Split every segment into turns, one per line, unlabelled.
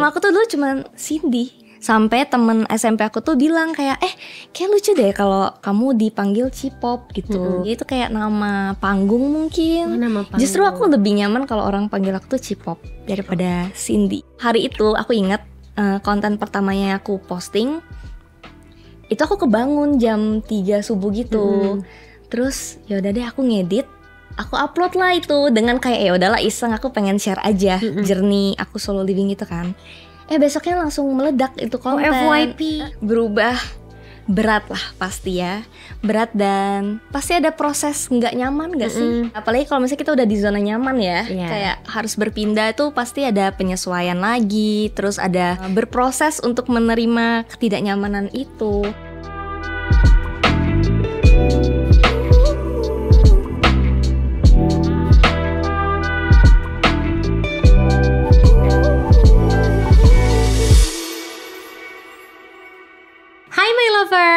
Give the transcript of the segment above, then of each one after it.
Nama aku tuh dulu cuman Cindy. Sampai temen SMP aku tuh bilang kayak kayak lucu deh kalau kamu dipanggil Cipop gitu. Itu kayak nama panggung mungkin.
Nama panggung.
Justru aku lebih nyaman kalau orang panggil aku tuh Cipop daripada Cindy. Hari itu aku ingat konten pertamanya aku posting itu aku kebangun jam 3 subuh gitu. Terus yaudah deh aku ngedit, aku upload lah itu dengan kayak ya udahlah iseng aku pengen share aja journey aku solo living itu kan. Besoknya langsung meledak itu konten.
FYP.
Berubah berat lah pasti ya. Berat dan pasti ada proses nggak nyaman gak sih? Apalagi kalau misalnya kita udah di zona nyaman ya. Kayak harus berpindah itu pasti ada penyesuaian lagi. Terus ada berproses untuk menerima ketidaknyamanan itu.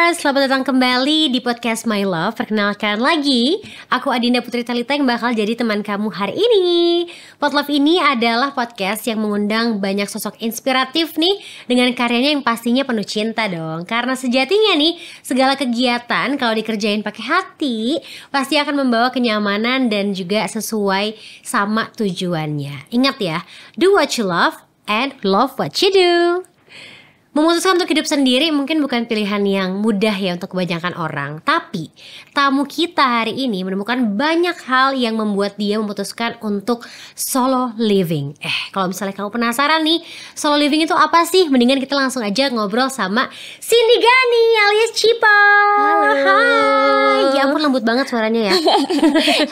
Selamat datang kembali di podcast My Love. Perkenalkan lagi, aku Adinda Putri Talita yang bakal jadi teman kamu hari ini. Pod Love ini adalah podcast yang mengundang banyak sosok inspiratif nih, dengan karyanya yang pastinya penuh cinta dong. Karena sejatinya nih, segala kegiatan kalau dikerjain pakai hati pasti akan membawa kenyamanan dan juga sesuai sama tujuannya. Ingat ya, do what you love and love what you do. Memutuskan untuk hidup sendiri mungkin bukan pilihan yang mudah ya untuk kebanyakan orang. Tapi tamu kita hari ini menemukan banyak hal yang membuat dia memutuskan untuk solo living. Kalau misalnya kamu penasaran nih, solo living itu apa sih? Mendingan kita langsung aja ngobrol sama Cindy Gani alias Cipa.
Halo.
Hai, ya ampun lembut banget suaranya ya.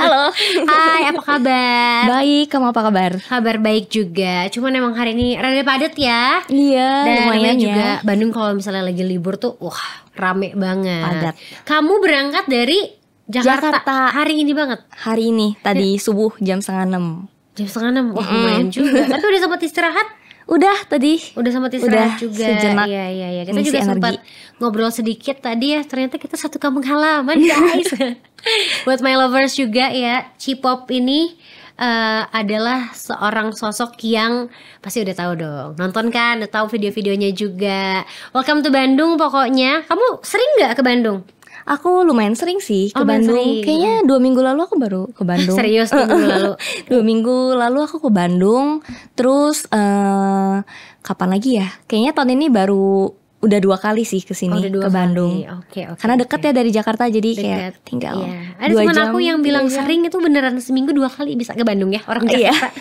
Halo.
Hai, apa kabar?
Baik, kamu apa kabar?
Kabar baik juga. Cuman emang hari ini rada padat ya.
Iya,
dan
lumayan
juga
ya.
Bandung kalau misalnya lagi libur tuh rame banget.
Padat.
Kamu berangkat dari Jakarta hari ini banget?
Hari ini, tadi subuh jam 5:30.
Jam 5:30, lumayan juga. Tapi udah sempat istirahat?
Udah tadi.
Udah sempat istirahat juga.
Sejenak.
Iya. Kita
ngisi
juga
energi.
sempat ngobrol sedikit tadi ya. Ternyata kita satu kampung halaman guys. Buat my lovers juga ya, Cipop ini adalah seorang sosok yang pasti udah tahu dong, nonton kan, udah tahu video-videonya juga. Welcome to Bandung pokoknya. Kamu sering nggak ke Bandung?
Aku lumayan sering sih ke
lumayan
Bandung.
sering.
Kayaknya 2 minggu lalu aku baru ke Bandung.
Serius 2 minggu lalu?
2 minggu lalu aku ke Bandung. Terus kapan lagi ya? Kayaknya tahun ini baru udah 2 kali sih kesini ke Bandung.
Oke.
Karena deket ya dari Jakarta, jadi kayak tinggal
Ada
2
teman
jam.
aku yang bilang sering itu beneran seminggu 2 kali bisa ke Bandung ya, orang Jakarta.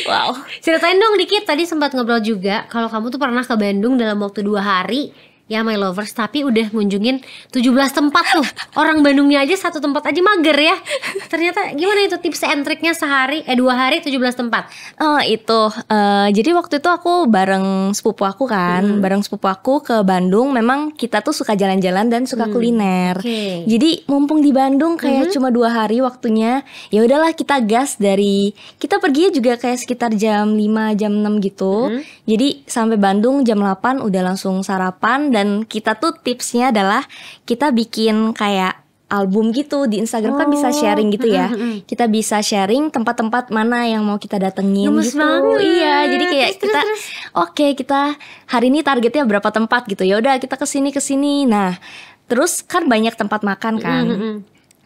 Wow.
Ceritain dong dikit, tadi sempat ngobrol juga kalau kamu tuh pernah ke Bandung dalam waktu 2 hari ya my lovers, tapi udah ngunjungin 17 tempat tuh. Orang Bandungnya aja 1 tempat aja mager ya. Ternyata gimana itu tips and triknya 2 hari 17 tempat?
Jadi waktu itu aku bareng sepupu aku kan, bareng sepupu aku ke Bandung. Memang kita tuh suka jalan-jalan dan suka kuliner. Jadi mumpung di Bandung kayak cuma 2 hari waktunya, ya udahlah kita gas dari kita perginya juga kayak sekitar jam 5 jam 6 gitu. Jadi sampai Bandung jam 8 udah langsung sarapan. Dan kita tuh tipsnya adalah kita bikin kayak album gitu di Instagram kan bisa sharing gitu ya. Kita bisa sharing tempat-tempat mana yang mau kita datengin.
Gemes
gitu.
banget.
Iya, jadi kayak kita hari ini targetnya berapa tempat gitu. Ya udah kita kesini. Nah, terus kan banyak tempat makan kan.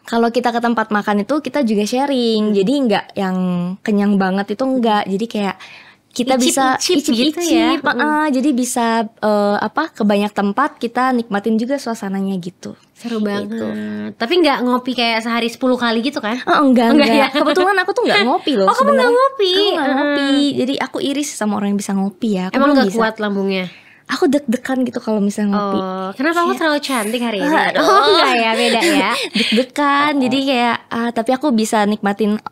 Kalau kita ke tempat makan itu kita juga sharing. Jadi nggak yang kenyang banget itu enggak. Jadi kayak kita bisa icip-icip
gitu ya.
Jadi bisa ke banyak tempat kita nikmatin juga suasananya gitu.
Seru banget gitu. Tapi gak ngopi kayak sehari 10 kali gitu kan?
Enggak ya. Kebetulan aku tuh gak ngopi loh.
Kamu gak ngopi?
Aku gak ngopi. Jadi aku iris sama orang yang bisa ngopi ya.
Emang gak kuat lambungnya?
Aku deg-degan gitu kalau misalnya ngopi.
Kenapa aku terlalu cantik hari ini?
Enggak
ya, beda ya.
Deg-degan. Jadi kayak tapi aku bisa nikmatin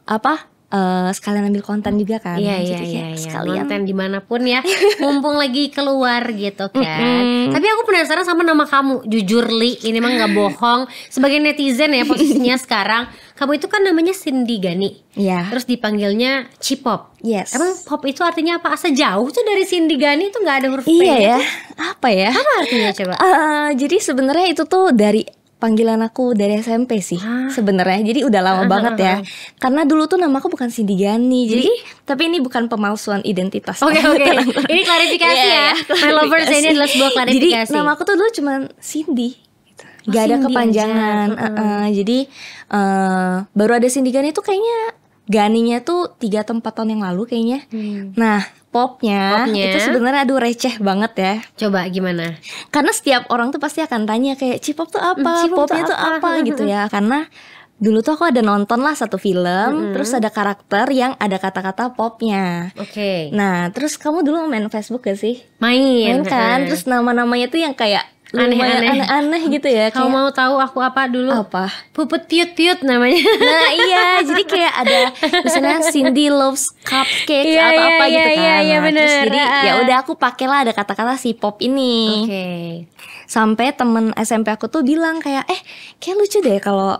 sekalian ambil konten juga kan.
Iya. Sekalian konten dimanapun ya. Mumpung lagi keluar gitu kan. Tapi aku penasaran sama nama kamu. Jujur Li, ini mah gak bohong. Sebagai netizen ya posisinya sekarang, kamu itu kan namanya Cindy Gani.
Iya.
Terus dipanggilnya Cipop.
Yes.
Emang pop itu artinya apa? Asa jauh tuh dari Cindy Gani tuh gak ada huruf P.
Iya ya. Apa ya?
Apa artinya coba?
Jadi sebenarnya itu tuh dari panggilan aku dari SMP sih sebenarnya. Jadi udah lama banget ya. Karena dulu tuh nama aku bukan Cindy Gani. Jadi tapi ini bukan pemalsuan identitas.
Oke. Ini klarifikasi ya. My Lovers ini adalah sebuah klarifikasi.
Jadi nama aku tuh dulu cuma Cindy. Gak ada kepanjangan. Jadi baru ada Cindy Gani tuh kayaknya Ganinya tuh 3 atau 4 tahun yang lalu kayaknya. Nah popnya itu sebenarnya receh banget ya.
Coba gimana?
Karena setiap orang tuh pasti akan tanya kayak C-pop tuh apa, popnya tuh apa gitu ya. Karena dulu tuh aku ada nonton lah satu film, terus ada karakter yang ada kata-kata popnya. Nah terus kamu dulu main Facebook gak sih?
Main
kan. Terus nama-namanya tuh yang kayak aneh-aneh gitu ya.
Kamu mau tahu aku apa dulu?
Apa?
Puput piut-piut namanya.
Nah iya, jadi kayak ada misalnya Cindy loves cupcake atau apa gitu kan.
Iya,
terus jadi ya udah aku pakailah ada kata-kata si pop ini. Sampai temen SMP aku tuh bilang kayak kayak lucu deh kalau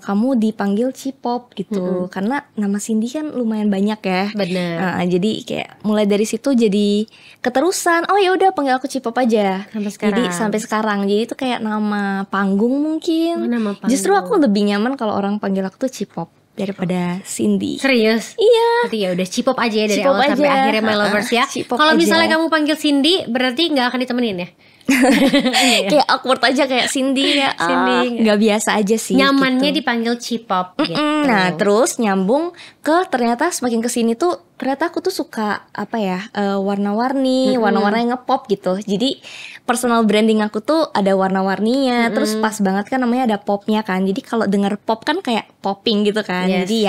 kamu dipanggil C-pop gitu. Karena nama Cindy kan lumayan banyak ya.
Bener.
Jadi kayak mulai dari situ jadi keterusan. Oh ya udah panggil aku C-pop aja.
Sampai sekarang.
Jadi sampai sekarang. Jadi itu kayak nama panggung mungkin.
Nama panggung.
Justru aku lebih nyaman kalau orang panggil aku tuh C-pop daripada Cindy.
Serius?
Iya.
Berarti ya udah C-pop aja ya dari
C-pop
awal sampai
aja.
akhirnya My Lovers ya. Kalau misalnya kamu panggil Cindy, berarti nggak akan ditemenin ya?
Kayak awkward aja kayak Cindy ya. Cindy nggak biasa aja sih.
Nyamannya
gitu.
dipanggil C-pop gitu.
Nah terus nyambung ke ternyata semakin kesini tuh ternyata aku tuh suka apa ya warna-warni, warna-warna yang ngepop gitu. Jadi personal branding aku tuh ada warna-warninya. Terus pas banget kan namanya ada popnya kan. Jadi kalau denger pop kan kayak popping gitu kan. Jadi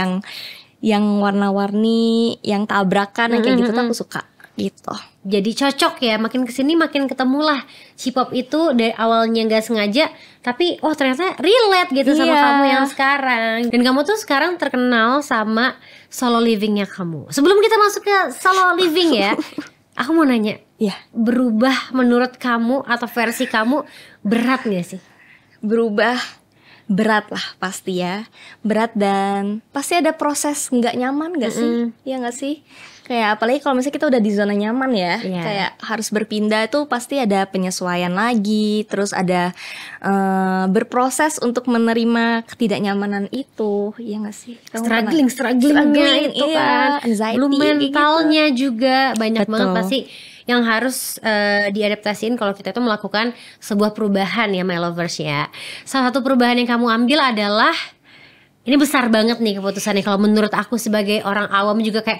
yang warna-warni, yang tabrakan, yang kayak gitu tuh aku suka gitu.
Jadi cocok ya, makin kesini makin ketemulah C-pop itu dari awalnya nggak sengaja, tapi ternyata relate gitu sama kamu yang sekarang. Dan kamu tuh sekarang terkenal sama solo livingnya kamu. Sebelum kita masuk ke solo living ya, aku mau nanya, berubah menurut kamu atau versi kamu berat gak sih?
Berubah berat lah pasti ya, berat dan pasti ada proses nggak nyaman gak sih? Iya nggak sih? Kayak apalagi kalau misalnya kita udah di zona nyaman ya, kayak harus berpindah itu pasti ada penyesuaian lagi, terus ada berproses untuk menerima ketidaknyamanan itu, ya nggak sih?
Struggling itu kan, belum mentalnya gitu. Juga banyak banget pasti yang harus diadaptasiin kalau kita tuh melakukan sebuah perubahan ya My Lovers ya. Salah satu perubahan yang kamu ambil adalah, ini besar banget nih keputusannya. Kalau menurut aku sebagai orang awam juga kayak,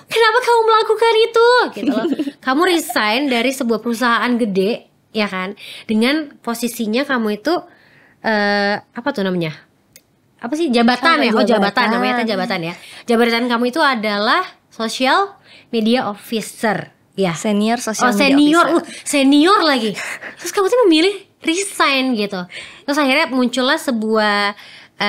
kenapa kamu melakukan itu? Gitu loh. Kamu resign dari sebuah perusahaan gede, ya kan? Dengan posisinya kamu itu apa tuh namanya? Apa sih? Jabatan ya? Jabatan namanya jabatan ya. Jabatan kamu itu adalah Social Media Officer. Ya,
senior social media officer.
Senior lagi. Terus kamu tuh memilih resign gitu. Terus akhirnya muncullah sebuah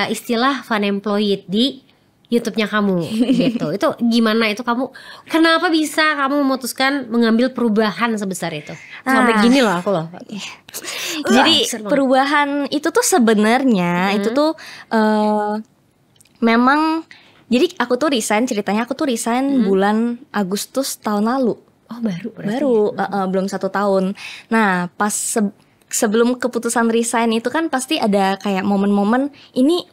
istilah fun employee di YouTube-nya kamu gitu. Itu gimana itu kamu? Kenapa bisa kamu memutuskan mengambil perubahan sebesar itu? Sampai gini loh aku loh.
Jadi perubahan itu tuh sebenarnya itu tuh memang, jadi aku tuh resign, ceritanya aku tuh resign bulan Agustus tahun lalu. Baru belum 1 tahun. Nah pas sebelum keputusan resign itu kan pasti ada kayak momen-momen ini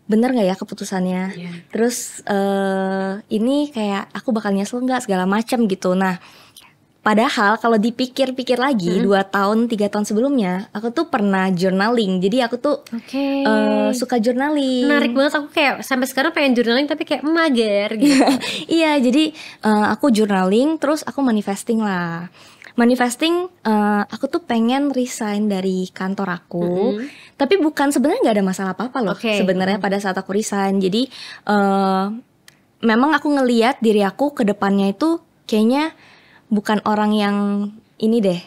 bener gak ya keputusannya, terus ini kayak aku bakal nyesel gak segala macam gitu. Nah padahal kalau dipikir-pikir lagi 2 tahun 3 tahun sebelumnya aku tuh pernah journaling. Jadi aku tuh suka journaling.
Menarik banget, aku kayak sampai sekarang pengen journaling tapi kayak mager gitu.
Iya jadi aku journaling terus aku manifesting lah. Aku tuh pengen resign dari kantor aku, tapi bukan sebenarnya nggak ada masalah apa-apa loh sebenarnya pada saat aku resign. Jadi memang aku ngelihat diri aku ke depannya itu kayaknya bukan orang yang ini deh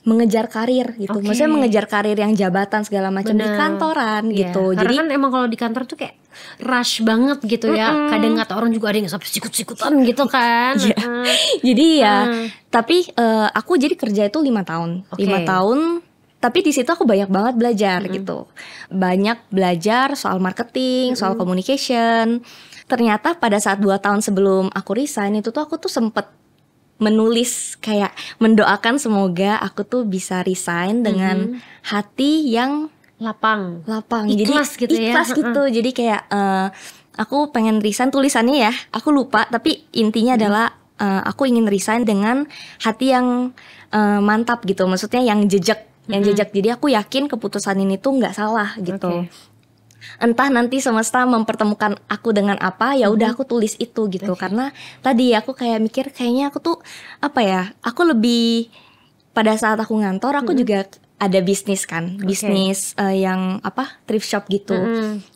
mengejar karir gitu. Maksudnya mengejar karir yang jabatan segala macam di kantoran gitu.
Karena
jadi
kan emang kalau di kantor tuh kayak rush banget gitu ya. Kadang kata orang juga ada yang sampai sikut-sikutan gitu kan.
Jadi tapi aku jadi kerja itu 5 tahun. 5 tahun. Tapi di situ aku banyak banget belajar gitu. Banyak belajar soal marketing, soal communication. Ternyata pada saat 2 tahun sebelum aku resign itu tuh aku tuh sempet menulis kayak mendoakan semoga aku tuh bisa resign dengan hati yang
lapang.
Ikhlas
jadi, gitu ya.
Ikhlas gitu. Jadi kayak aku pengen resign, tulisannya ya aku lupa, tapi intinya adalah aku ingin resign dengan hati yang mantap gitu. Maksudnya yang jejak. Jadi aku yakin keputusan ini tuh nggak salah gitu. Entah nanti semesta mempertemukan aku dengan apa, ya udah aku tulis itu gitu. Karena tadi aku kayak mikir kayaknya aku tuh apa ya, aku lebih pada saat aku ngantor aku juga ada bisnis kan, bisnis yang apa, thrift shop gitu.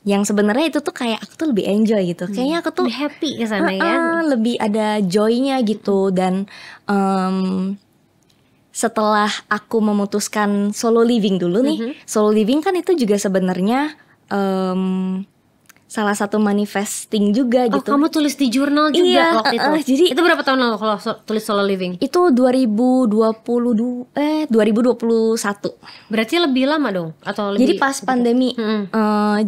Yang sebenarnya itu tuh kayak aku tuh lebih enjoy gitu. Kayaknya aku tuh
lebih happy kesana ya.
Lebih ada joy-nya gitu. Dan setelah aku memutuskan solo living dulu nih, solo living kan itu juga sebenarnya salah satu manifesting juga gitu.
Kamu tulis di jurnal juga waktu itu.
Jadi
itu berapa tahun lalu kalau tulis solo living?
Itu 2021.
Berarti lebih lama dong atau lebih?
Jadi pas pandemi.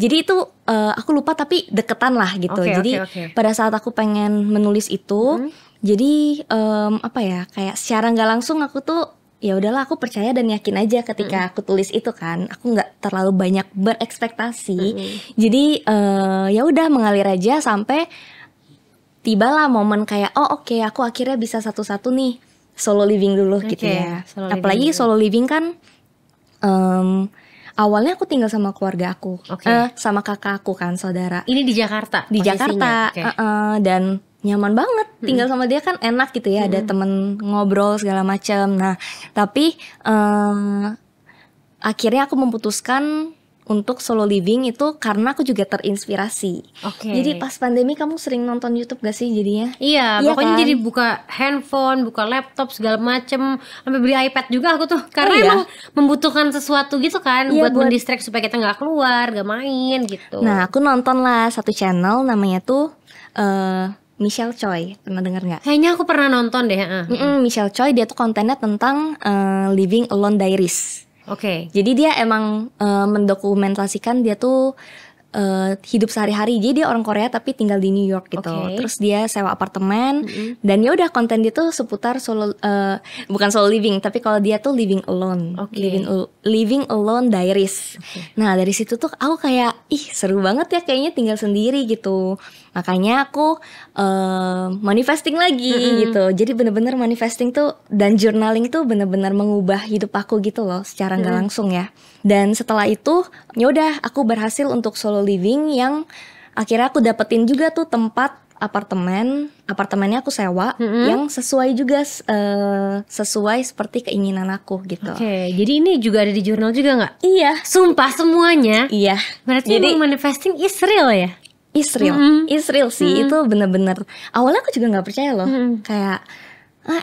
Jadi itu aku lupa tapi deketan lah gitu. Jadi pada saat aku pengen menulis itu, jadi apa ya, kayak secara nggak langsung aku tuh ya udahlah, aku percaya dan yakin aja ketika aku tulis itu kan. Aku nggak terlalu banyak berekspektasi. Jadi ya udah mengalir aja sampai tibalah momen kayak oke, aku akhirnya bisa satu-satu nih solo living dulu gitu ya. Apalagi solo living kan awalnya aku tinggal sama keluarga aku, sama kakak aku kan, saudara.
Ini di Jakarta?
Di Jakarta, dan nyaman banget tinggal sama dia kan, enak gitu ya, ada temen ngobrol segala macam. Nah tapi akhirnya aku memutuskan untuk solo living itu karena aku juga terinspirasi. Jadi pas pandemi kamu sering nonton YouTube gak sih jadinya?
Iya pokoknya kan? Jadi buka handphone, buka laptop segala macem, sampai beli iPad juga aku tuh karena emang membutuhkan sesuatu gitu kan, buat mendistract supaya kita nggak keluar, nggak main gitu.
Nah aku nonton lah satu channel namanya tuh Michelle Choi, pernah dengar nggak?
Kayaknya aku pernah nonton deh.
Michelle Choi, dia tuh kontennya tentang Living Alone Diaries. Jadi dia emang mendokumentasikan dia tuh hidup sehari-hari. Jadi dia orang Korea tapi tinggal di New York gitu. Terus dia sewa apartemen dan ya udah konten dia tuh seputar solo, bukan solo living, tapi kalau dia tuh living alone, living alone diaries. Nah dari situ tuh aku kayak seru banget ya kayaknya tinggal sendiri gitu. Makanya aku manifesting lagi gitu. Jadi bener-bener manifesting tuh dan journaling tuh bener-bener mengubah hidup aku gitu loh secara nggak langsung ya. Dan setelah itu ya udah aku berhasil untuk solo living yang akhirnya aku dapetin juga tuh tempat apartemennya aku sewa yang sesuai juga sesuai seperti keinginan aku gitu.
Jadi ini juga ada di jurnal juga nggak?
Iya.
Sumpah semuanya?
Iya.
Berarti jadi, manifesting is real ya?
Is real sih. Itu bener-bener awalnya aku juga nggak percaya loh. Kayak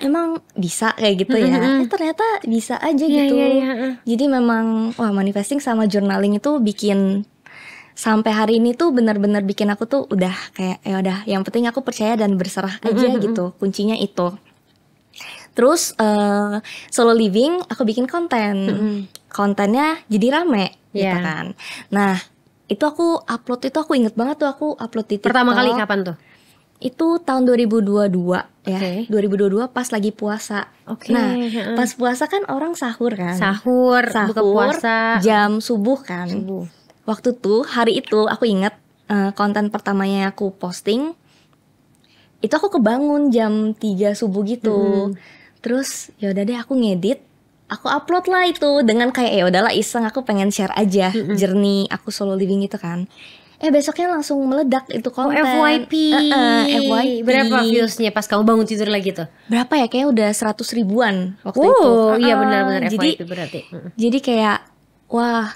emang bisa kayak gitu ya. Ternyata bisa aja gitu. Jadi memang manifesting sama journaling itu bikin sampai hari ini tuh benar-benar bikin aku tuh udah kayak ya udah, yang penting aku percaya dan berserah aja gitu. Kuncinya itu. Terus solo living aku bikin konten. Kontennya jadi rame gitu kan. Nah, itu aku upload, itu aku inget banget tuh aku upload di TikTok.
Pertama kali kapan tuh?
Itu tahun 2022 ya. 2022 pas lagi puasa. Nah, pas puasa kan orang sahur kan.
Sahur buka puasa
jam subuh kan. Waktu tuh hari itu aku inget konten pertamanya aku posting itu aku kebangun jam 3 subuh gitu. Terus ya udah deh aku ngedit, aku upload lah itu dengan kayak ya udahlah iseng, aku pengen share aja journey aku solo living itu kan. Besoknya langsung meledak itu konten.
FYP.
FYP.
Berapa viewsnya pas kamu bangun tidur lagi tuh?
Berapa ya, kayaknya udah 100 ribuan waktu itu.
Iya benar-benar FYP berarti.
Jadi kayak wah,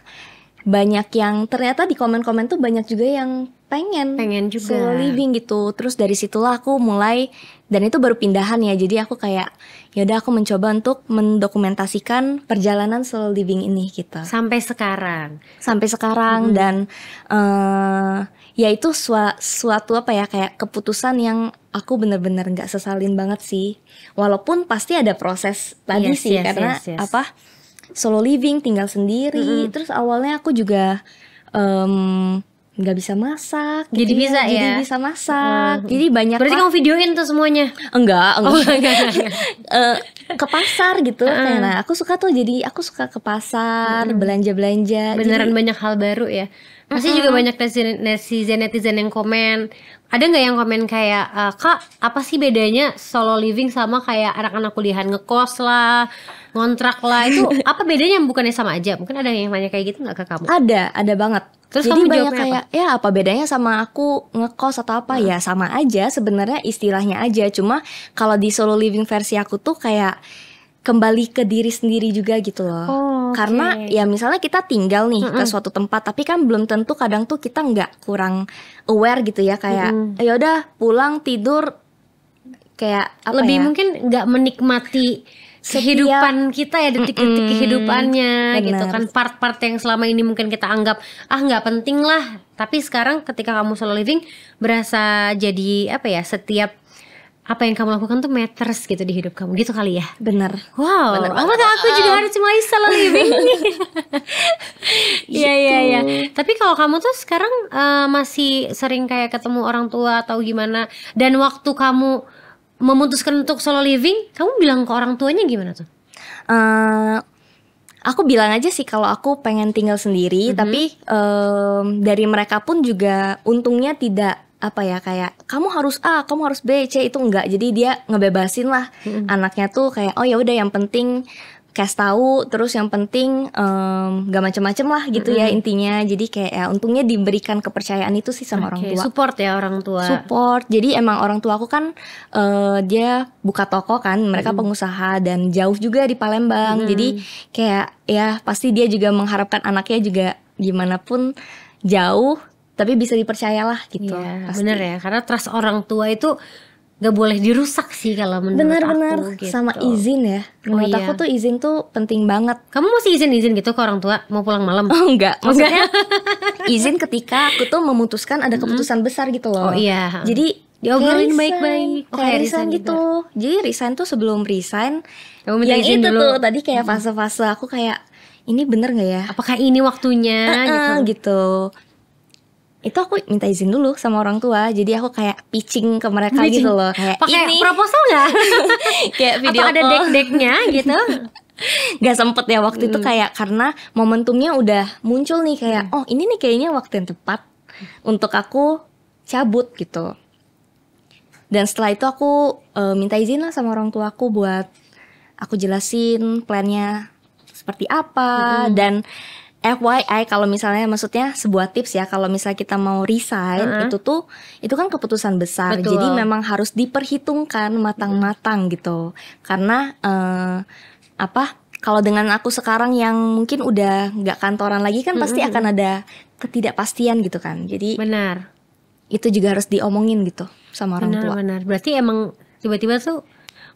banyak yang ternyata di komen-komen tuh banyak juga yang pengen juga solo living gitu. Terus dari situlah aku mulai, dan itu baru pindahan ya. Jadi aku kayak ya udah aku mencoba untuk mendokumentasikan perjalanan solo living ini gitu. Sampai sekarang dan ya itu suatu apa ya, kayak keputusan yang aku benar-benar nggak sesalin banget sih. Walaupun pasti ada proses tadi karena apa, solo living, tinggal sendiri. Terus awalnya aku juga nggak bisa masak gitu
Jadi bisa ya?
Jadi bisa masak. Jadi banyak.
Berarti kamu videoin tuh semuanya?
Enggak. Ke pasar gitu. Karena aku suka tuh, jadi aku suka ke pasar, belanja-belanja.
Beneran banyak hal baru ya. Pasti juga banyak netizen yang komen. Ada nggak yang komen kayak, Kak, apa sih bedanya solo living sama kayak anak-anak kuliahan, ngekos lah, ngontrak lah, itu apa bedanya? Bukannya sama aja? Mungkin ada yang nanya kayak gitu nggak ke kamu?
Ada banget.
Terus
jadi
kamu
banyak
jawabnya
kayak ya apa bedanya sama aku ngekos atau apa? Ya sama aja sebenarnya, istilahnya aja. Cuma kalau di solo living versi aku tuh kayak kembali ke diri sendiri juga gitu loh. Karena ya misalnya kita tinggal nih ke suatu tempat, tapi kan belum tentu, kadang tuh kita nggak, kurang aware gitu ya, kayak ya udah pulang tidur, kayak apa
lebih
ya,
mungkin nggak menikmati kehidupan kita ya, detik-detik kehidupannya.
Bener.
Gitu kan, part-part yang selama ini mungkin kita anggap nggak penting lah, tapi sekarang ketika kamu solo living berasa jadi apa ya, setiap apa yang kamu lakukan tuh matters gitu di hidup kamu, gitu kali ya.
Bener.
Wow, apakah aku juga harus mulai solo living? Iya. Tapi kalau kamu tuh sekarang masih sering kayak ketemu orang tua atau gimana? Dan waktu kamu memutuskan untuk solo living, kamu bilang ke orang tuanya gimana tuh?
Aku bilang aja sih kalau aku pengen tinggal sendiri, tapi dari mereka pun juga untungnya tidak apa ya, kayak kamu harus A, kamu harus B, C, itu enggak. Jadi dia ngebebasin lah anaknya tuh, kayak oh ya udah, yang penting cash tahu, terus yang penting gak macem-macem lah gitu ya intinya. Jadi kayak ya untungnya diberikan kepercayaan itu sih sama orang tua.
Support ya orang tua.
Support. Jadi emang orang tua aku kan dia buka toko kan, mereka pengusaha dan jauh juga di Palembang. Jadi kayak ya pasti dia juga mengharapkan anaknya juga gimana pun jauh, tapi bisa dipercayalah gitu.
Iya, bener ya, karena trust orang tua itu gak boleh dirusak sih kalau menurut aku gitu.
Sama izin ya. Menurut aku tuh izin tuh penting banget.
Kamu masih izin gitu ke orang tua mau pulang malam?
Oh enggak, maksudnya izin ketika aku tuh memutuskan ada keputusan besar gitu loh.
Oh iya.
Jadi
diobrolin baik-baik.
Kayak resign gitu. Jadi resign tuh, sebelum resign
kamu minta
yang
izin
itu
dulu.
tuh tadi kayak fase-fase aku kayak ini bener gak ya?
Apakah ini waktunya
gitu. Itu aku minta izin dulu sama orang tua. Jadi aku kayak pitching ke mereka gitu loh, kayak
pakai
ini
proposal nggak?
kayak video
atau ada deck-decknya gitu?
Gak sempet ya waktu itu, kayak karena momentumnya udah muncul nih, kayak oh ini nih kayaknya waktu yang tepat untuk aku cabut gitu. Dan setelah itu aku minta izin lah sama orang tua aku buat aku jelasin plannya seperti apa. Dan FYI, kalau misalnya, maksudnya sebuah tips ya, kalau misalnya kita mau resign itu kan keputusan besar.
Betul.
Jadi memang harus diperhitungkan matang-matang gitu. Karena kalau dengan aku sekarang yang mungkin udah nggak kantoran lagi kan, pasti akan ada ketidakpastian gitu kan. Jadi
benar,
itu juga harus diomongin gitu sama orang tua.
Benar. Berarti emang tiba-tiba tuh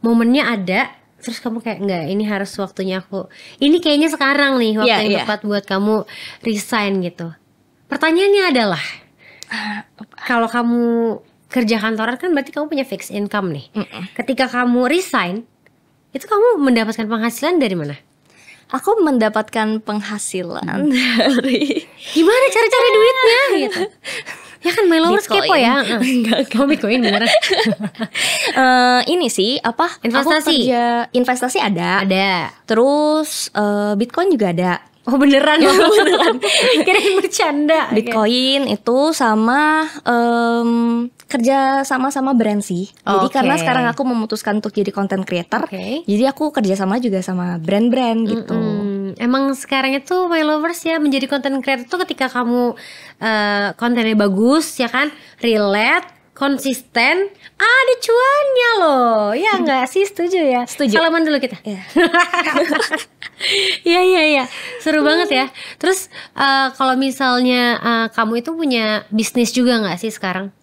momennya ada, terus kamu kayak enggak, ini harus waktunya aku. Ini kayaknya sekarang nih waktu yang tepat buat kamu resign gitu. Pertanyaannya adalah, kalau kamu kerja kantoran kan berarti kamu punya fixed income nih. Ketika kamu resign, itu kamu mendapatkan penghasilan dari mana?
Aku mendapatkan penghasilan dari
gimana cara-cara duitnya gitu. Ya kan My Lovers kepo ya.
Enggak,
Bitcoin beneran.
Ini sih apa?
Investasi.
Aku kerja investasi ada. Terus Bitcoin juga ada.
Oh beneran loh. Beneran. Kirain bercanda.
Bitcoin itu sama kerja sama brand sih. Jadi karena sekarang aku memutuskan untuk jadi content creator, jadi aku kerja sama juga sama brand-brand gitu.
Emang sekarang itu My Lovers ya, menjadi content creator tuh ketika kamu kontennya bagus ya kan, relate, konsisten, ada cuannya loh. Ya enggak sih, setuju ya?
Setuju.
Salaman dulu kita. Iya. Seru banget ya. Terus kalau misalnya kamu itu punya bisnis juga gak sih sekarang?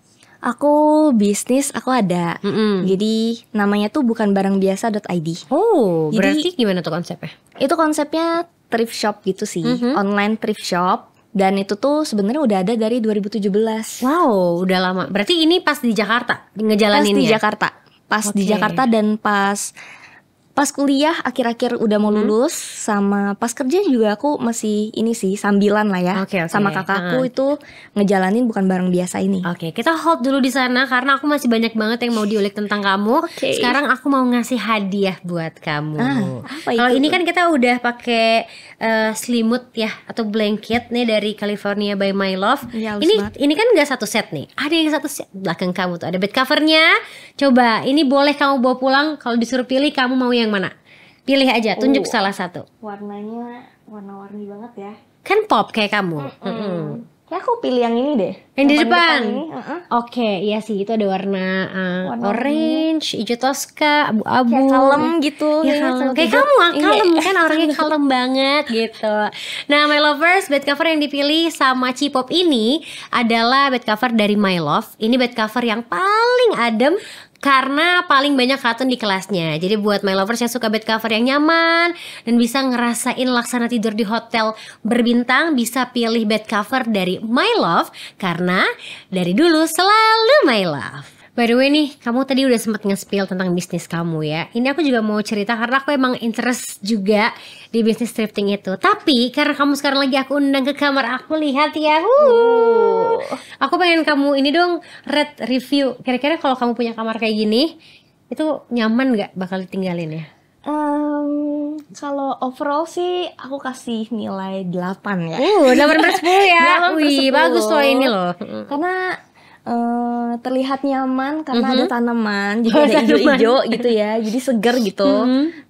Aku bisnis, aku ada. Jadi namanya tuh bukan barang biasa.id.
Oh, berarti gimana tuh konsepnya?
Itu konsepnya thrift shop gitu sih, online thrift shop. Dan itu tuh sebenarnya udah ada dari 2017.
Wow, udah lama. Berarti ini pas di Jakarta ngejalaninnya?
Pas di Jakarta. Pas di Jakarta dan pas pas kuliah akhir-akhir udah mau lulus, sama pas kerja juga aku masih ini sih sambilan lah ya. Sama kakakku itu ngejalanin bukan barang biasa ini.
Kita hold dulu di sana karena aku masih banyak banget yang mau diulik tentang kamu. Sekarang aku mau ngasih hadiah buat kamu. Kalau ini kan kita udah pakai selimut ya atau blanket nih dari California by My Love. Ini kan nggak satu set nih. Ada yang satu set belakang kamu tuh ada bed covernya. Coba ini boleh kamu bawa pulang. Kalau disuruh pilih kamu mau yang mana? Pilih aja, tunjuk salah satu.
Warnanya warna-warni banget ya.
Kan pop kayak kamu.
Kayak aku pilih yang ini deh.
Yang di depan. Iya sih itu ada warna orange, hijau toska, abu-abu.
Kayak kalem gitu.
Kayak kamu kalem kan orangnya kalem banget gitu. Nah, My Lovers, bed cover yang dipilih sama Cipop ini adalah bed cover dari My Love. Ini bed cover yang paling adem karena paling banyak katun di kelasnya. Jadi buat My Lovers yang suka bed cover yang nyaman dan bisa ngerasain laksana tidur di hotel berbintang, bisa pilih bed cover dari My Love karena dari dulu selalu My Love. By the way nih, kamu tadi udah sempat nge-spill tentang bisnis kamu ya. Ini aku juga mau cerita karena aku emang interest juga di bisnis thrifting itu. Tapi karena kamu sekarang lagi aku undang ke kamar aku, lihat ya. Aku pengen kamu ini dong red review. Kira-kira kalau kamu punya kamar kayak gini, itu nyaman gak bakal ditinggalin ya?
Kalau overall sih aku kasih nilai 8 ya.
8/10 ya. Wih, bagus loh ini loh.
Karena terlihat nyaman karena ada tanaman, jadi ada hijau-hijau gitu ya, jadi seger gitu.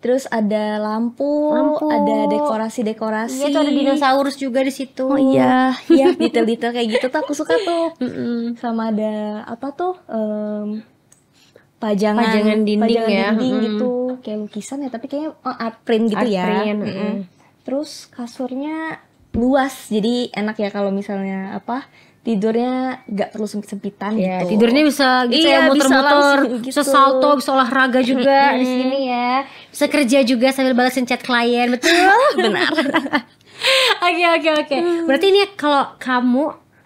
Terus ada lampu, ada dekorasi-dekorasi.
Iya, tuh ada dinosaurus juga di situ.
Oh iya, detail-detail kayak gitu tuh aku suka tuh. Sama ada apa tuh? Pajangan dinding gitu, kayak lukisan ya, tapi kayaknya art print gitu ya. Terus kasurnya luas, jadi enak ya kalau misalnya tidurnya gak perlu sempit-sempitan gitu.
Tidurnya bisa gitu ya, muter-muter, bisa salto, bisa olahraga juga di sini ya. Bisa kerja juga sambil balasin chat klien, betul?
Benar.
Oke. Berarti ini kalau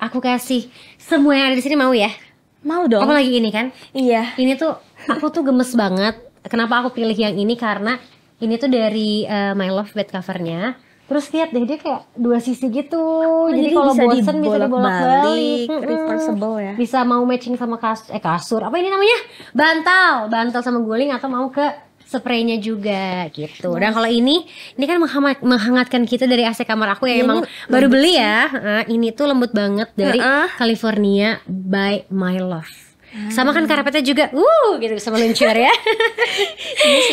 aku kasih semua yang ada di sini mau ya?
Mau dong.
Apalagi ini kan?
Iya.
Ini tuh aku tuh gemes banget. Kenapa aku pilih yang ini? Karena ini tuh dari My Love bed covernya. Terus lihat deh, dia kayak dua sisi gitu. Jadi kalau bosen bisa dibolak-balik,
reversible ya.
Bisa mau matching sama kasur. Apa ini namanya? Bantal sama guling, atau mau ke spraynya juga gitu. Dan kalau ini kan menghangatkan kita dari AC kamar aku yang emang baru beli ya. Ini tuh lembut banget dari California by My Love. Sama kan karpetnya juga gitu bisa meluncur ya.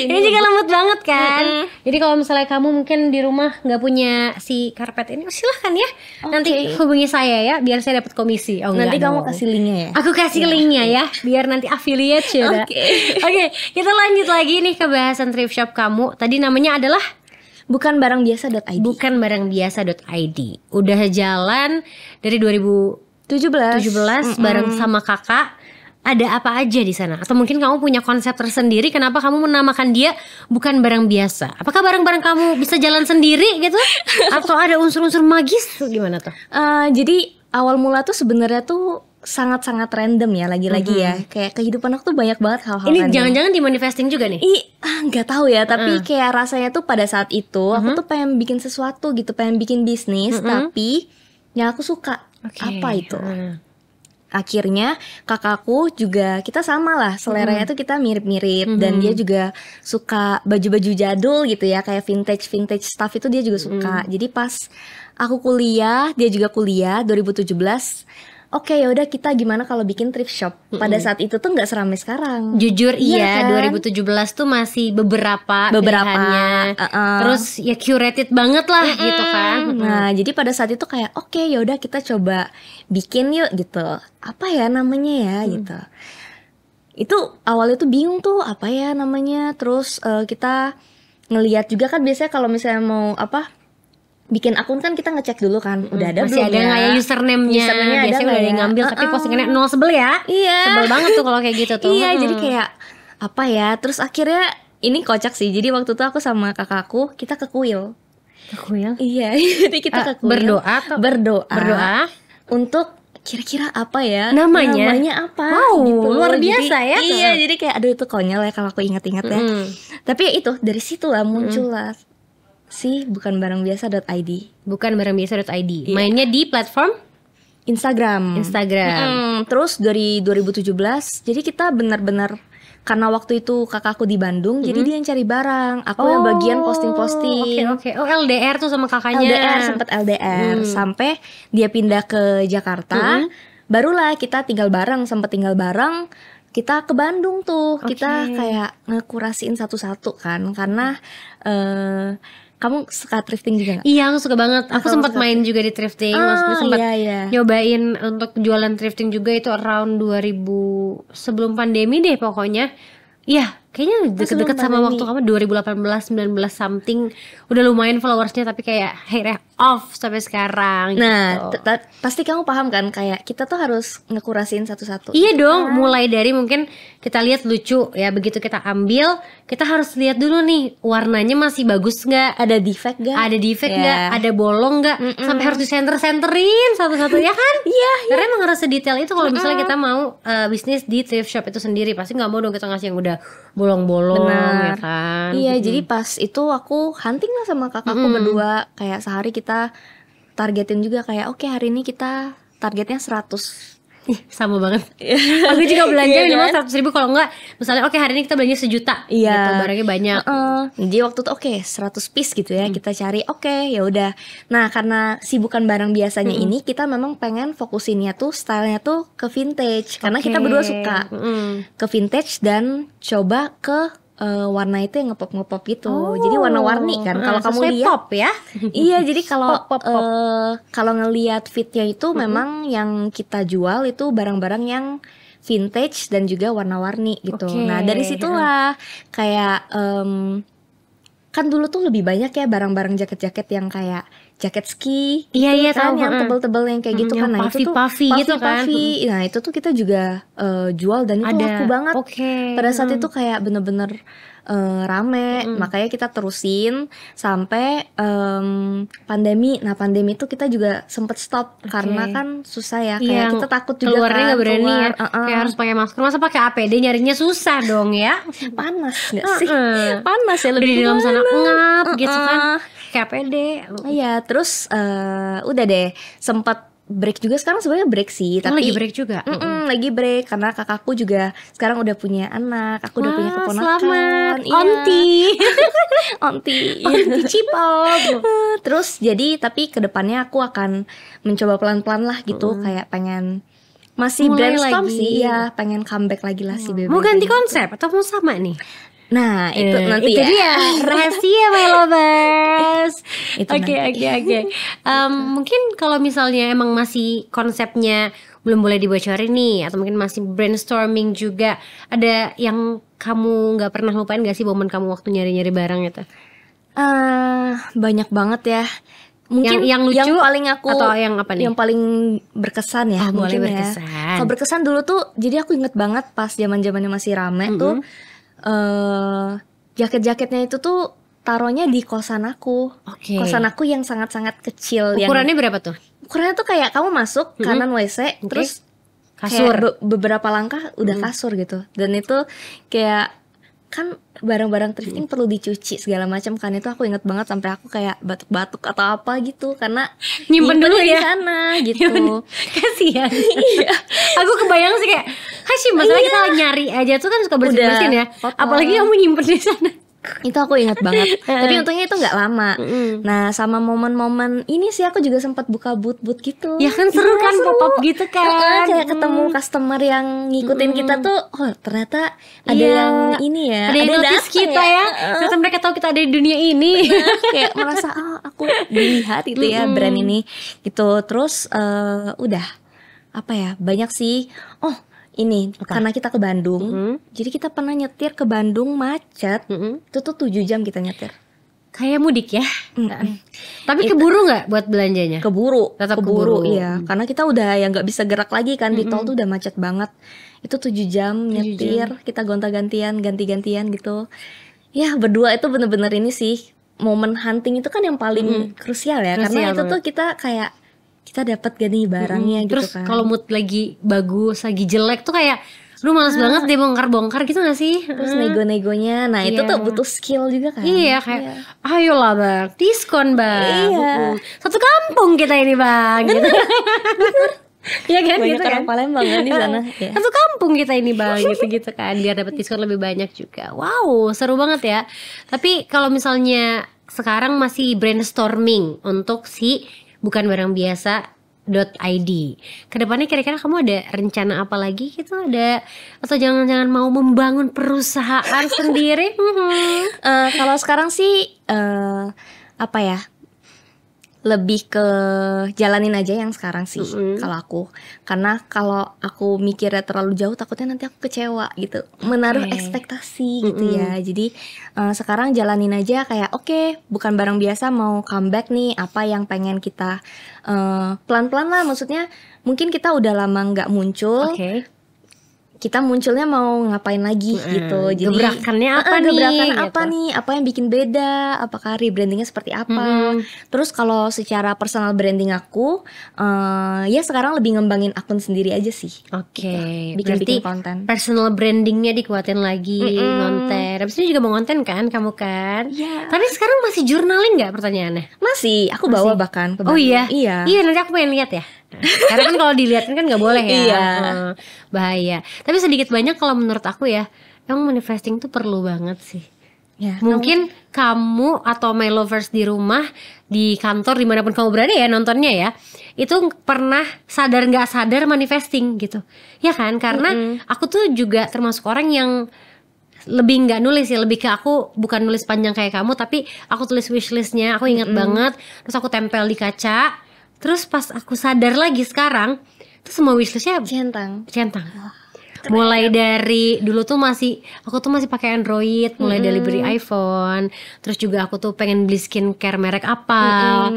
Ini juga lembut banget kan. Jadi kalau misalnya kamu mungkin di rumah nggak punya si karpet ini, silahkan ya. Nanti hubungi saya ya, biar saya dapat komisi.
Nanti kamu kasih linknya ya.
Aku kasih linknya ya, biar nanti affiliate ya. Oke, kita lanjut lagi nih ke bahasan thrift shop kamu. Tadi namanya adalah
bukanbarangbiasa.id.
Bukanbarangbiasa.id. Udah jalan dari 2017 bareng sama kakak. Ada apa aja di sana? Atau mungkin kamu punya konsep tersendiri kenapa kamu menamakan dia bukan barang biasa? Apakah barang-barang kamu bisa jalan sendiri gitu? Atau ada unsur-unsur magis tuh gimana tuh?
Jadi awal mula tuh sebenarnya tuh sangat-sangat random ya, lagi-lagi ya. Kayak kehidupan aku tuh banyak banget hal-hal
ini
random.
Jangan-jangan di manifesting juga nih?
Nggak tahu ya, tapi kayak rasanya tuh pada saat itu aku tuh pengen bikin sesuatu gitu, pengen bikin bisnis, tapi yang aku suka. Apa itu? Akhirnya kakakku juga, kita sama lah seleranya tuh kita mirip-mirip, dan dia juga suka baju-baju jadul gitu ya, kayak vintage stuff itu dia juga suka. Jadi pas aku kuliah, dia juga kuliah 2017. Oke, ya udah kita gimana kalau bikin thrift shop. Pada saat itu tuh nggak seramai sekarang.
Jujur kan? 2017 tuh masih beberapa pilihannya. Terus ya curated banget lah gitu kan.
Nah, jadi pada saat itu kayak oke, ya udah kita coba bikin yuk gitu. Apa ya namanya ya gitu. Itu awalnya tuh bingung tuh apa ya namanya. Terus kita ngelihat juga kan biasanya kalau misalnya mau bikin akun kan kita ngecek dulu kan udah ada
masih
belum
ada nggak ya username-nya biasanya udah ada yang ngambil tapi postingannya 0 sebel ya. Sebel banget tuh kalau kayak gitu tuh.
Jadi kayak apa ya, terus akhirnya ini kocak sih, jadi waktu itu aku sama kakakku kita ke kuil. Iya, jadi kita ke kuil
berdoa untuk
kira-kira apa ya
namanya
apa
gitu. Luar biasa ya.
Iya, jadi kayak aduh itu konyol ya kalau aku ingat-ingat ya. Tapi ya itu dari situ lah muncul lah si bukan barang biasa.id.
Bukan barang biasa.id. Mainnya di platform
Instagram. Terus dari 2017 jadi kita benar-benar, karena waktu itu kakakku di Bandung, jadi dia yang cari barang, aku yang bagian posting-posting.
Oke. Oh, LDR tuh sama kakaknya.
Sempat LDR sampai dia pindah ke Jakarta. Barulah kita tinggal bareng, kita ke Bandung tuh. Kita kayak ngekurasiin satu-satu kan, karena kamu suka thrifting juga gak?
Iya, aku suka banget. Aku sempat main juga di thrifting. Maksudnya sempat nyobain untuk jualan thrifting juga, itu around 2000 sebelum pandemi deh pokoknya. Iya, kayaknya deket-deket sama waktu kamu 2018, 19 something. Udah lumayan followersnya, tapi kayak akhirnya off sampai sekarang.
Nah, gitu. Pasti kamu paham kan, kayak kita tuh harus ngekurasiin satu-satu.
Iya dong, mulai dari mungkin kita lihat lucu ya, begitu kita ambil, kita harus lihat dulu nih warnanya masih bagus nggak,
ada defect nggak,
ada bolong nggak, sampai harus disenter-senterin satu-satu ya kan? Iya. Karena emang harus sedetail itu kalau misalnya kita mau bisnis di thrift shop itu sendiri, pasti nggak mau dong kita ngasih yang udah bolong-bolong.
Benar.
Ya kan?
Iya, jadi pas itu aku hunting lah sama kakakku berdua, kayak sehari kita targetin juga kayak oke, hari ini kita targetnya 100.
Sama banget. Aku juga belanja minimal 100.000, kalau enggak misalnya oke, hari ini kita belanja 1 juta gitu, barangnya banyak.
Jadi waktu itu 100 piece gitu ya kita cari, ya udah. Nah, karena si bukan barang biasanya ini, kita memang pengen fokusinnya tuh stylenya tuh ke vintage, karena kita berdua suka ke vintage dan coba ke warna itu yang ngepop gitu. Jadi warna-warni kan kalau kamu lihat
pop ya.
Iya, jadi kalau ngelihat fitnya itu memang yang kita jual itu barang-barang yang vintage dan juga warna-warni gitu. Nah, dari situlah kayak kan dulu tuh lebih banyak ya barang-barang jaket-jaket yang kayak jaket ski,
iya
kan,
tahu,
yang tebel-tebel yang kayak gitu kan. Nah, itu tuh
puffy gitu kan.
Nah, itu tuh kita juga jual dan itu laku banget. Pada saat itu kayak bener-bener rame, makanya kita terusin sampai pandemi. Nah, pandemi itu kita juga sempet stop karena kan susah ya, kayak kita takut juga
keluarnya nggak berani ya, kayak harus pakai masker, masa pakai APD nyarinya susah dong ya.
Panas nggak sih? Panas ya, lebih
di dalam sana ngap gitu kan, kayak APD.
Iya, terus udah deh sempat break juga, sekarang sebenarnya break sih, tapi
lagi break juga.
Lagi break karena kakakku juga sekarang udah punya anak, aku udah punya keponakan.
Selamat,
onti cipok. Terus jadi tapi kedepannya aku akan mencoba pelan-pelan lah gitu, kayak pengen masih
mulai
brainstorm
lagi.
sih ya, pengen comeback lagi lah si bebek.
Mau ganti konsep atau mau sama nih?
Nah, itu nanti
itu
ya.
dia rahasia my lovers. Oke. Mungkin kalau misalnya emang masih konsepnya belum boleh dibocorin nih, atau mungkin masih brainstorming juga, ada yang kamu nggak pernah lupain gak sih momen kamu waktu nyari-nyari barang itu?
Banyak banget ya. Mungkin
yang lucu,
yang paling aku
atau yang apa nih?
Yang paling berkesan ya,
boleh
mungkin
berkesan.
Ya. Kalau berkesan dulu tuh, jadi aku inget banget pas zaman-zamannya masih rame tuh. Jaket-jaketnya itu tuh taruhnya di kosan aku. Kosan aku yang sangat-sangat kecil.
Ukurannya berapa tuh?
Ukurannya tuh kayak kamu masuk kanan WC, terus kasur beberapa langkah udah kasur gitu. Dan itu kayak kan barang-barang thrifting perlu dicuci segala macam kan. Itu aku inget banget sampai aku kayak batuk-batuk atau apa gitu karena
nyimpen dulu
di
ya
sana gitu.
Kasihan. Aku kebayang sih kayak masalah kita nyari aja tuh kan suka bersin-bersin ya. Apalagi kamu nyimpen di sana.
Itu aku ingat banget. Tapi untungnya itu gak lama. Nah, sama momen-momen ini sih aku juga sempat buka booth-booth gitu.
Ya kan seru kan, pop-up gitu kan.
Kayak ketemu customer yang ngikutin kita tuh, oh ternyata ada yang ini ya,
ada yang notice kita ya. Ternyata mereka tahu kita ada di dunia ini.
Kayak merasa aku dilihat gitu ya brand ini gitu. Terus udah apa ya, banyak sih. Ini karena kita ke Bandung, jadi kita pernah nyetir ke Bandung macet. Itu tuh 7 jam kita nyetir.
Kayak mudik ya. Tapi keburu nggak buat belanjanya?
Tetap keburu. Iya, karena kita udah ya nggak bisa gerak lagi kan, di tol tuh udah macet banget. Itu 7 jam nyetir, kita gonta-gantian, ganti-gantian gitu. Ya berdua itu bener-bener ini sih, momen hunting itu kan yang paling krusial ya. Karena itu tuh kita kayak kita dapat gak nih barangnya gitu
Terus
kan.
kalau mood lagi bagus, lagi jelek tuh kayak lu malas banget deh bongkar-bongkar gitu gak sih?
Terus nego-negonya, nah itu tuh butuh skill juga kan.
Iya kayak ayolah bang, diskon bang.
Iya.
Satu kampung kita ini bang. Gitu. Iya kan
Banyak
gitu
orang
kan.
Palembang kan di sana. Ya.
Satu kampung kita ini bang, gitu-gitu kan, biar dapat diskon lebih banyak juga. Wow, seru banget ya. Tapi kalau misalnya sekarang masih brainstorming untuk si bukan barang biasa .id. Kedepannya kira-kira kamu ada rencana apa lagi gitu, ada atau jangan-jangan mau membangun perusahaan sendiri?
Kalau sekarang sih apa ya? Lebih ke jalanin aja yang sekarang sih kalau aku. Karena kalau aku mikirnya terlalu jauh takutnya nanti aku kecewa gitu. Menaruh ekspektasi gitu ya. Jadi sekarang jalanin aja kayak oke, bukan barang biasa, mau comeback nih, apa yang pengen kita pelan-pelan lah, maksudnya mungkin kita udah lama nggak muncul. Kita munculnya mau ngapain lagi gitu. Jadi
gebrakannya apa nih?
Gebrakan
gitu.
apa nih? Apa yang bikin beda? Apakah rebrandingnya seperti apa? Terus kalau secara personal branding aku, ya sekarang lebih ngembangin akun sendiri aja sih.
Oke,
Bikin
berarti
konten.
personal brandingnya dikuatin lagi, ngonten. Habis ini juga mau ngonten kan kamu kan?
Iya.
Tapi sekarang masih journaling nggak pertanyaannya?
Masih, aku bawa bahkan ke
Oh iya?
Iya.
Iya, nanti aku pengen lihat ya. Karena kan kalau dilihatin kan nggak boleh ya.
Iya.
Bahaya. Tapi sedikit banyak kalau menurut aku ya, emang manifesting tuh perlu banget sih.
Ya,
Mungkin kamu atau my lovers di rumah, di kantor, dimanapun kamu berada ya nontonnya ya, itu pernah sadar nggak sadar manifesting gitu, ya kan? Karena aku tuh juga termasuk orang yang lebih nggak nulis ya, lebih ke aku bukan nulis panjang kayak kamu, tapi aku tulis wishlistnya, aku ingat banget, terus aku tempel di kaca, terus pas aku sadar lagi sekarang, tuh semua wishlistnya centang. Mulai dari dulu tuh aku tuh masih pakai Android, mulai dari beli iPhone, terus juga aku tuh pengen beli skincare merek apa,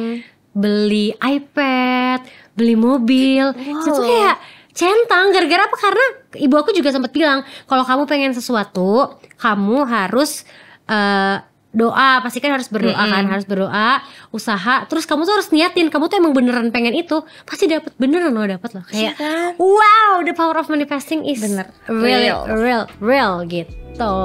beli iPad, beli mobil, itu kayak centang. Gara-gara apa? Karena ibu aku juga sempat bilang kalau kamu pengen sesuatu, kamu harus doa, pasti kan harus berdoa kan, harus berdoa, usaha, terus kamu tuh harus niatin, kamu tuh emang beneran pengen itu, pasti dapat beneran loh, dapat loh. Kayak wow, the power of manifesting is real gitu.